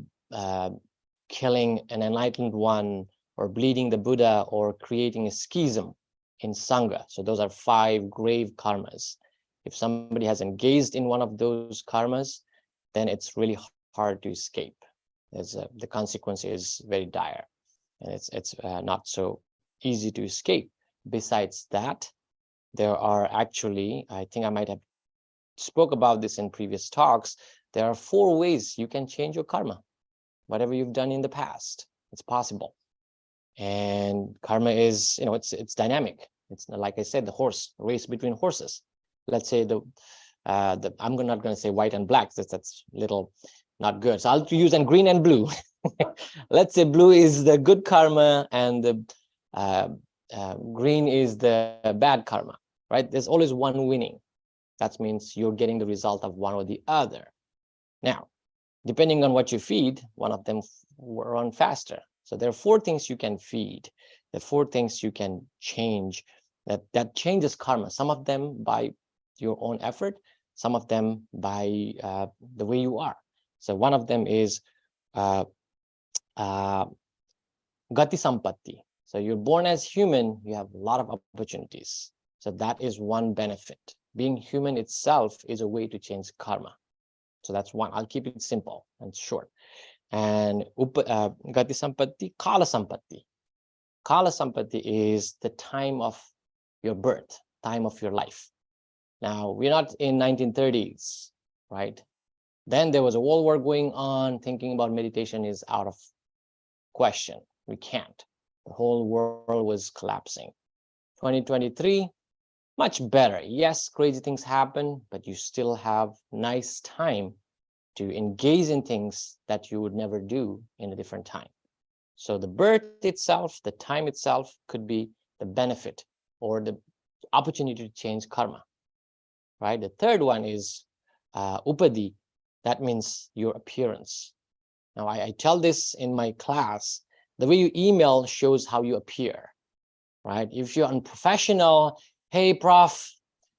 Speaker 3: killing an enlightened one, or bleeding the Buddha, or creating a schism in Sangha. So those are 5 grave karmas. If somebody has engaged in one of those karmas, then it's really hard to escape. The consequence is very dire, and it's not so easy to escape. Besides that, there are actually, I think I might have spoke about this in previous talks, there are 4 ways you can change your karma. Whatever you've done in the past, it's possible. And karma is, it's dynamic. It's like I said, the horse race between horses. Let's say I'm not going to say white and black. That's little not good. So I'll use green and blue. Let's say blue is the good karma, and the green is the bad karma, right? There's always one winning. That means you're getting the result of one or the other. Now, depending on what you feed, one of them will run faster. So there are 4 things you can feed. There are 4 things you can change that changes karma. Some of them by your own effort, some of them by the way you are. So one of them is gati sampatti. So you're born as human, you have a lot of opportunities. So that is one benefit. Being human itself is a way to change karma. So that's one. I'll keep it simple and short. And gati sampatti, kala sampatti. Kala sampatti is the time of your birth, time of your life. Now, we're not in 1930s, right? Then there was a world war going on. Thinking about meditation is out of question. We can't. The whole world was collapsing. 2023, much better. Yes, crazy things happen, but you still have nice time to engage in things that you would never do in a different time. So the birth itself, the time itself could be the benefit or the opportunity to change karma, right? The third one is upadi. That means your appearance. Now, I tell this in my class, the way you email shows how you appear, right? If you're unprofessional, hey, prof,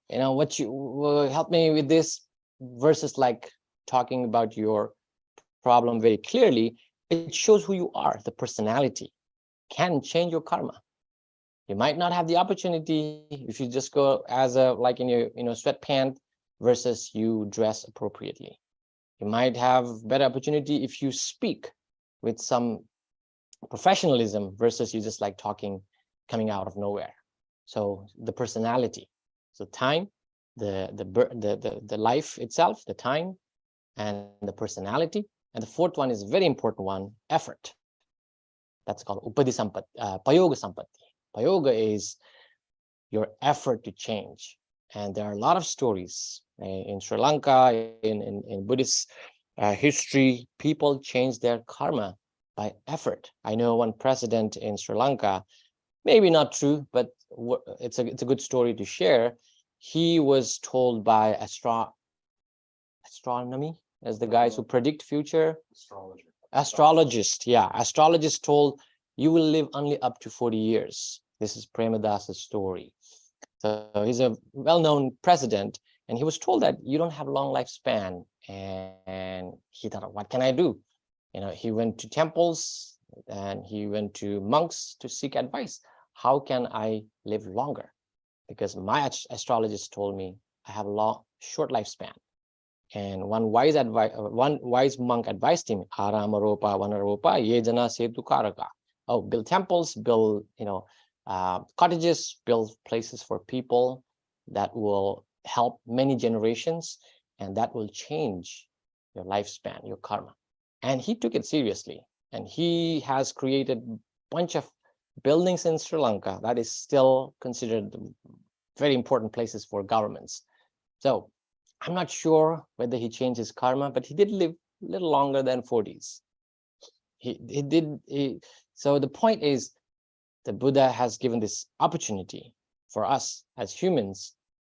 Speaker 3: what you help me with this, versus like talking about your problem very clearly, it shows who you are. The personality can change your karma. You might not have the opportunity if you just go as a like in your sweatpant versus you dress appropriately. You might have better opportunity if you speak with some professionalism versus you just like talking coming out of nowhere. So the personality, so time, the life itself, the time, and the personality. And the fourth one is a very important one, effort. That's called upadi sampatti, payoga sampatti. Payoga is your effort to change. And there are a lot of stories in Sri Lanka, in Buddhist history. People change their karma by effort. I know one president in Sri Lanka, maybe not true, but it's a good story to share. He was told by astronomy, as the guys who predict future. Astrologist, yeah. Astrologist told, you will live only up to 40 years. This is Premadas's story. So he's a well-known president, and he was told that you don't have a long lifespan. And he thought, what can I do? He went to temples and he went to monks to seek advice. How can I live longer? Because my astrologist told me I have a short lifespan. And one wise monk advised him, Aramaropa, Vanaropa, Yejana Setu Karaka. Oh, build temples, build cottages, build places for people that will help many generations, and that will change your lifespan, your karma. And he took it seriously, and he has created a bunch of buildings in Sri Lanka that is still considered very important places for governments. So I'm not sure whether he changed his karma, but he did live a little longer than 40s. So the point is, the Buddha has given this opportunity for us as humans.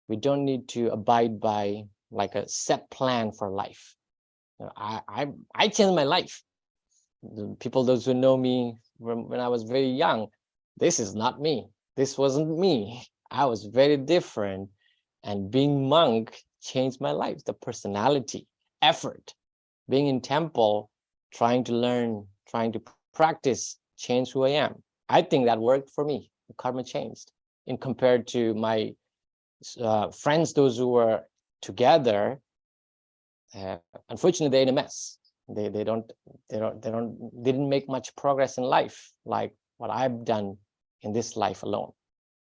Speaker 3: We don't need to abide by like a set plan for life. I changed my life. The people, those who know me when I was very young, this is not me. This wasn't me. I was very different. And being monk changed my life. The personality, effort, being in temple, trying to learn, trying to practice, changed who I am. I think that worked for me. The karma changed. In compared to my friends, those who were together, unfortunately, they're in a mess. They didn't make much progress in life like what I've done in this life alone.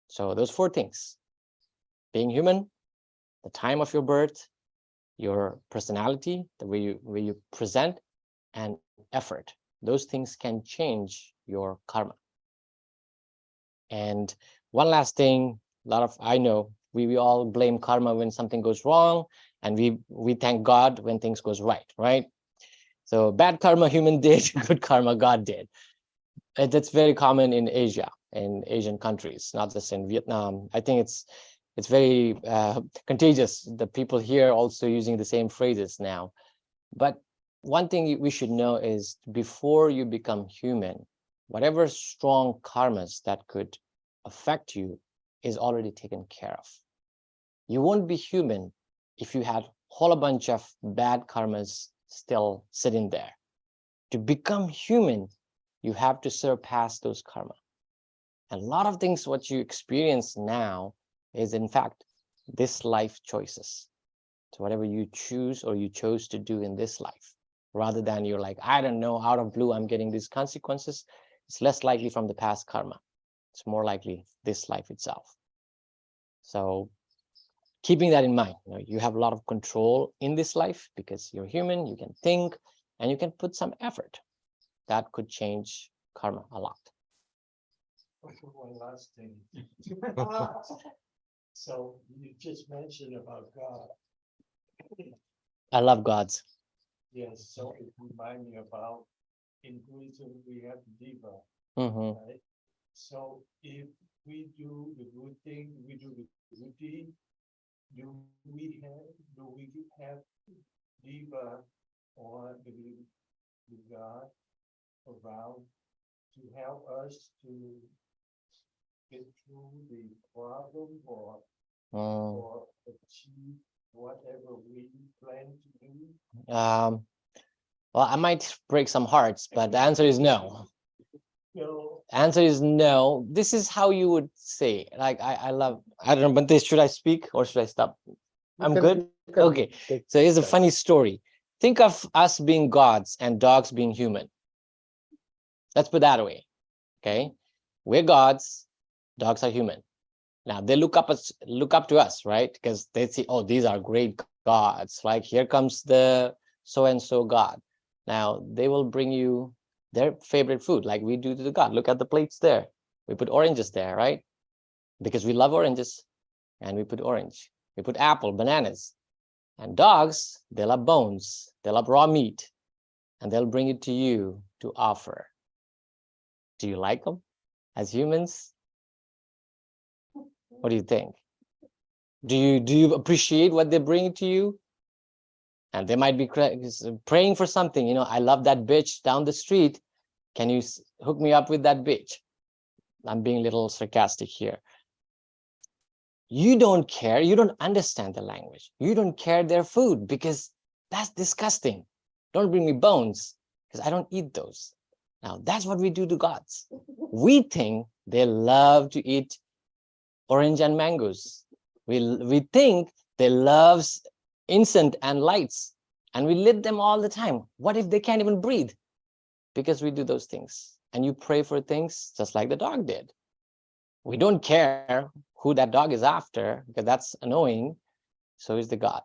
Speaker 3: So those four things: being human, the time of your birth, your personality, the way you present, and effort. Those things can change your karma. And one last thing, I know we all blame karma when something goes wrong, and we thank God when things goes right? So bad karma human did, good karma God did. That's very common in Asia, in Asian countries, not just in Vietnam. I think it's very contagious. The people here also using the same phrases now. But one thing we should know is, before you become human, whatever strong karmas that could affect you is already taken care of. You won't be human if you had a whole bunch of bad karmas still sitting there. To become human, you have to surpass those karma. And a lot of things what you experience now is in fact this life choices. So whatever you choose or you chose to do in this life, rather than you're like, I don't know, out of blue I'm getting these consequences, it's less likely from the past karma. It's more likely this life itself. So keeping that in mind, you have a lot of control in this life because you're human, you can think, and you can put some effort. That could change karma a lot.
Speaker 6: One last thing. So you just mentioned about God.
Speaker 3: I love gods.
Speaker 6: Yes, so it reminds me about in Buddhism we have Diva,
Speaker 3: Hmm.
Speaker 6: right? So if we do the good thing, we do the good deed, do we have Diva or the God around to help us to get through the problem or achieve whatever we plan to do?
Speaker 3: Well, I might break some hearts, but the answer is no.
Speaker 6: So
Speaker 3: Answer is no. This is how you would say. Like I don't know, Bante, should I speak or should I stop? I'm good. Okay. So here's a funny story. Think of us being gods and dogs being human. Let's put that away. Okay. We're gods, dogs are human. Now they look up to us, right? Because they see, oh, these are great gods. Like here comes the so-and-so god. Now they will bring you their favorite food, like we do to the god. Look at the plates there. We put oranges there, right? Because we love oranges, and we put orange. We put apple, bananas. And dogs, they love bones. They love raw meat, and they'll bring it to you to offer. Do you like them as humans? What do you think? Do you appreciate what they bring to you? And they might be praying for something. I love that bitch down the street. Can you hook me up with that bitch? I'm being a little sarcastic here. You don't care. You don't understand the language. You don't care their food because that's disgusting. Don't bring me bones because I don't eat those. Now, that's what we do to gods. We think they love to eat orange and mangoes. We think they love incense and lights, and we lit them all the time. What if they can't even breathe? Because we do those things. And you pray for things just like the dog did. We don't care who that dog is after because that's annoying. So is the God.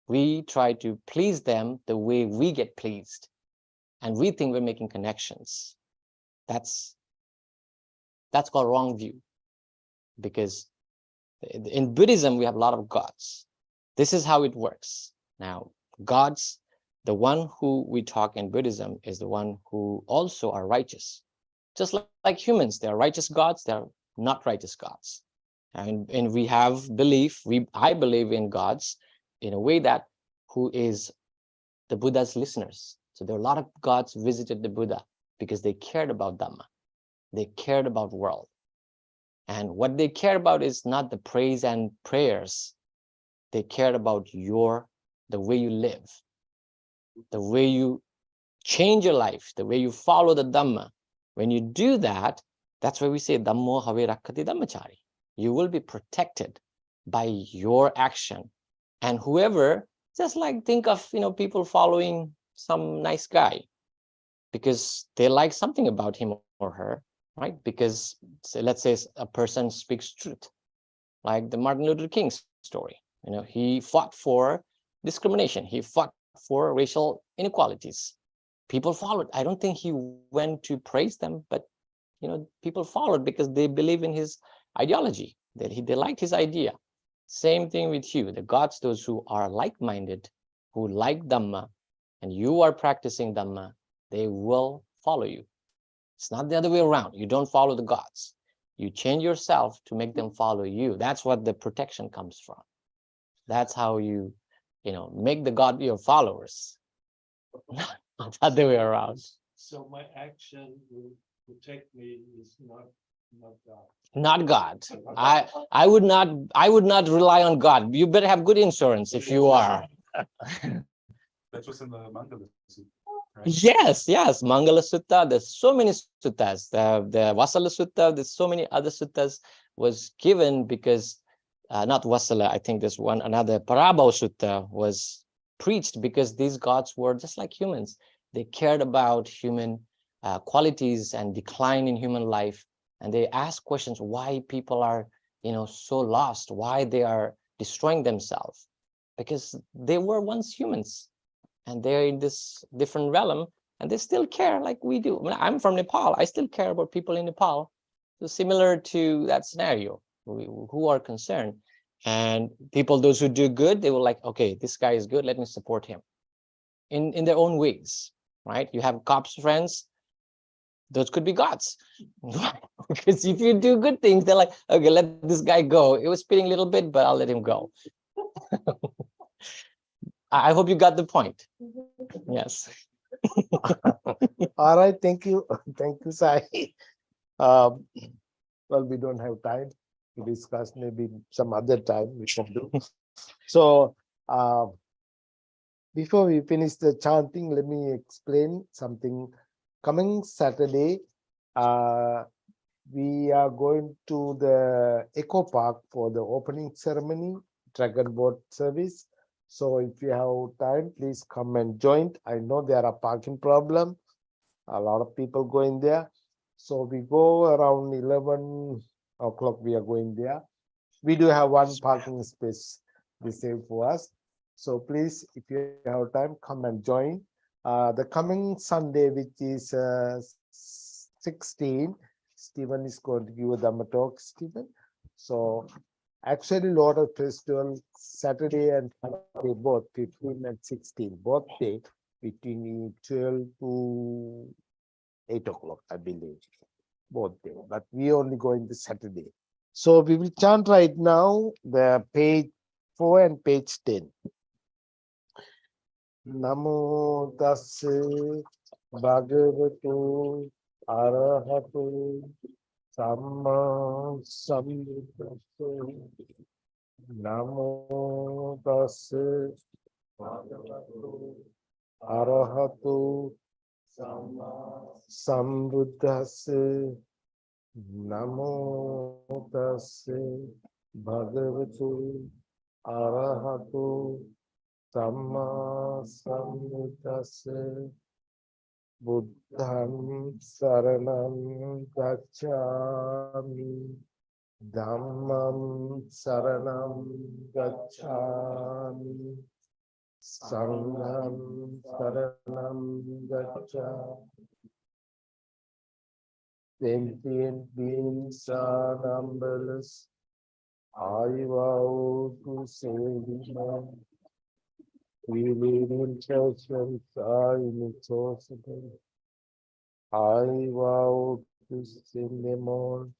Speaker 3: We try to please them the way we get pleased. And we think we're making connections. That's called wrong view. Because in Buddhism, we have a lot of gods. This is how it works. Now, gods, the one who we talk in Buddhism is the one who also are righteous. Just like humans, there are righteous gods, there are not righteous gods. And we have belief, I believe in gods in a way that who is the Buddha's listeners. So there are a lot of gods visited the Buddha because they cared about Dhamma. They cared about world. And what they care about is not the praise and prayers. They cared about the way you live, the way you change your life, the way you follow the Dhamma. When you do that, that's why we say Dhammo have rakkati dhammachari. You will be protected by your action. And whoever, just like think of people following some nice guy because they like something about him or her, right? Because let's say a person speaks truth, like the Martin Luther King story. He fought for discrimination. He fought for racial inequalities. People followed. I don't think he went to praise them, but people followed because they believe in his ideology. They liked his idea. Same thing with you. The gods, those who are like-minded, who like Dhamma, and you are practicing Dhamma, they will follow you. It's not the other way around. You don't follow the gods. You change yourself to make them follow you. That's what the protection comes from. That's how you make the God your followers. Not the other way around.
Speaker 6: So my action will protect me is not God.
Speaker 3: Not God. I would not rely on God. You better have good insurance if you are.
Speaker 2: That's what's in the Mangala Sutta, right?
Speaker 3: Yes. Mangala Sutta. There's so many suttas. The Vasala Sutta. There's so many other suttas was given because not Vasala. I think there's another Parabhava Sutta was preached because these gods were just like humans. They cared about human qualities and decline in human life. And they ask questions why people are, so lost, why they are destroying themselves, because they were once humans and they're in this different realm and they still care like we do. I mean, I'm from Nepal. I still care about people in Nepal. So similar to that scenario, who are concerned. And people, those who do good, they will like, okay, this guy is good, let me support him in their own ways, right? You have cops friends, those could be gods. Because if you do good things, they're like, okay, let this guy go. It was speeding a little bit, but I'll let him go. I hope you got the point. Yes.
Speaker 1: All right, thank you. Thank you, Sai. Um, well, we don't have time to discuss, maybe some other time we can do. So before we finish the chanting, let me explain something. Coming Saturday, we are going to the Eco Park for the opening ceremony, dragon boat service. So if you have time, please come and join. I know there are parking problem. A lot of people going there. So we go around 11 o'clock, we are going there. We do have one parking space reserved for us. So please, if you have time, come and join. The coming Sunday, which is 16, Stephen is going to give a Dhamma talk, Stephen. So actually, lot of festival, Saturday and Sunday, both 15 and 16, both day between 12 to 8 o'clock, I believe, both day. But we only go in the Saturday. So we will chant right now the page 4 and page 10. Namo tassa bhagavato arahato samma sambuddhassa. Namo tassa bhagavato arahato sambuddhassa. Namo tassa bhagavato arahato samma sambuddhassa. Buddham saranam gacchami. Dhammam saranam gacchami. Sangham saranam gacchami. Sentient beings are numberless. I vow to save them. Created intelligence are inexhaustible. I vow to sing them all.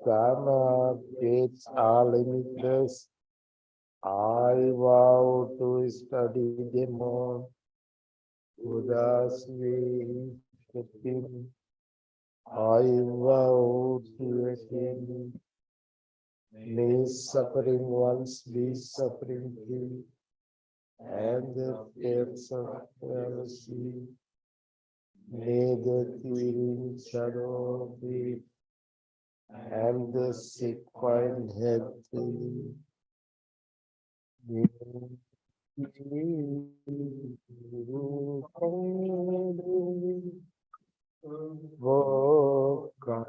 Speaker 1: Dharma gates are limitless. I vow to study them all. Buddha's way is I vow to attain. May suffering ones be suffering free, and the fears of jealousy. May the clearing shadow be, and the sick find healthy. Voka.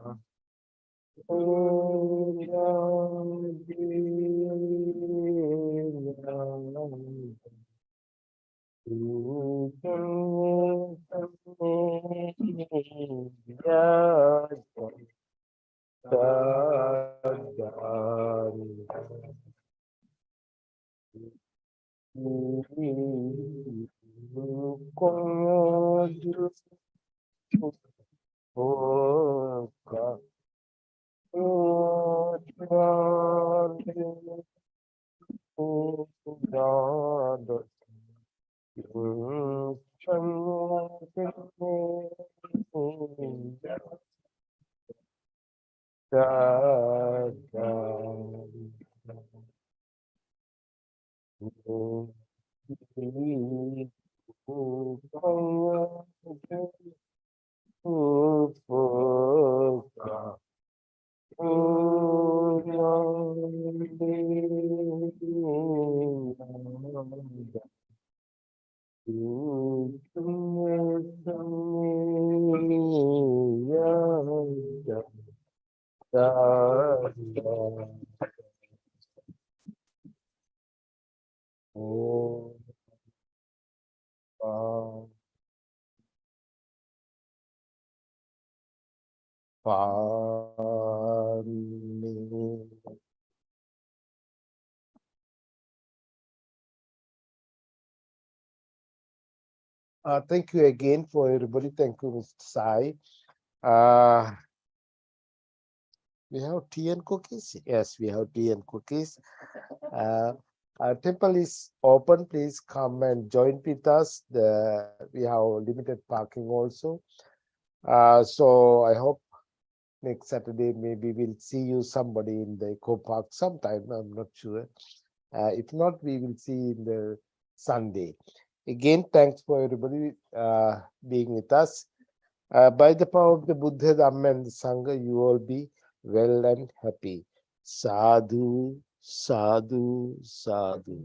Speaker 1: Pami. Thank you again for everybody. Thank you, Mr. Sai. We have tea and cookies. Yes, we have tea and cookies. Our temple is open. Please come and join with us. We have limited parking also. So I hope next Saturday maybe we'll see you somebody in the Eco Park sometime. I'm not sure. If not, we will see in the Sunday. Again, thanks for everybody being with us. By the power of the Buddha, Dhamma, and the Sangha, you all be well and happy. Sadhu, sadhu, sadhu.